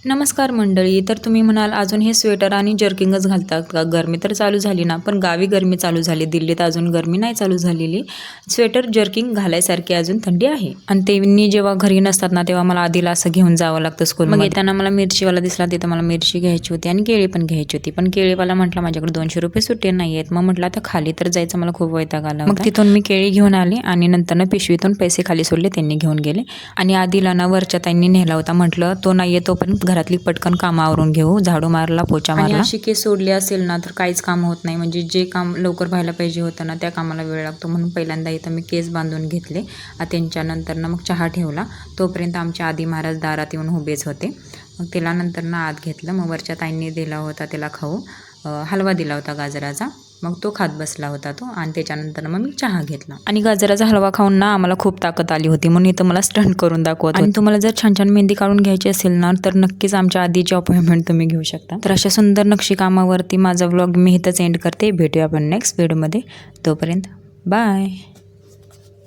नमस्कार मंडळी. तर तुम्ही म्हणाल अजून हे स्वेटर आणि जर्किंगच घालतात का? गरमी तर चालू झाली ना, पण गावी गरमी चालू झाली. दिल्लीत अजून गरमी नाही चालू झालेली. स्वेटर जर्किंग घालायसारखी अजून थंडी आहे. आणि त्यांनी जेव्हा घरी नसतात ना, तेव्हा मला आधीला असं घेऊन जावं लागतं स्कूलमध्ये. मग येताना मला मिरचीवाला दिसला, तिथं मला मिरची घ्यायची होती आणि केळी पण घ्यायची होती. पण केळीवाला म्हटला माझ्याकडे 200 रुपये सुट्टे नाही आहेत. मग म्हटलं आता खाली तर जायचं, मला खूप वैताग आला होता. मग तिथून मी केळी घेऊन आले आणि नंतर पिशवीतून पैसे खाली सोडले, त्यांनी घेऊन गेले. आणि आधीला ना वरच्या ताईंनी नेला होता. म्हटलं तो नाहीये तोपर्यंत घरातली पटकन कामावरून घेऊ. झाडू मारला, पोचा मारला. आणि अशी केस सोडली असेल ना तर काहीच काम होत नाही. म्हणजे जे काम लवकर व्हायला पाहिजे होतं ना, त्या कामाला वेळ लागतो. म्हणून पहिल्यांदा इथं मी केस बांधून घेतले. त्यांच्यानंतर ना मग चहा ठेवला. तोपर्यंत आमचे आदी महाराज दारात येऊन उभेच होते. मग त्याला नंतर ना आत घेतलं. मग वरच्या ताईंनी दिला होता त्याला खाऊ, हलवा दिला होता गाजराचा. मग तो खात बसला होता तो. आणि त्याच्यानंतर मग मी चहा घेतला. आणि गाजराचा हलवा खाऊन ना आम्हाला खूप ताकद आली होती, म्हणून इथं मला स्टंट करून दाखवत होते. आणि तुम्हाला जर छान छान मेहंदी काढून घ्यायची असेल ना, तर नक्कीच आमच्या आधीची अपॉइंटमेंट तुम्ही घेऊ शकता. तर अशा सुंदर नक्षीकामावरती माझा व्लॉग मी इथंच एंड करते. भेटूया आपण नेक्स्ट व्हिडिओमध्ये. तोपर्यंत बाय.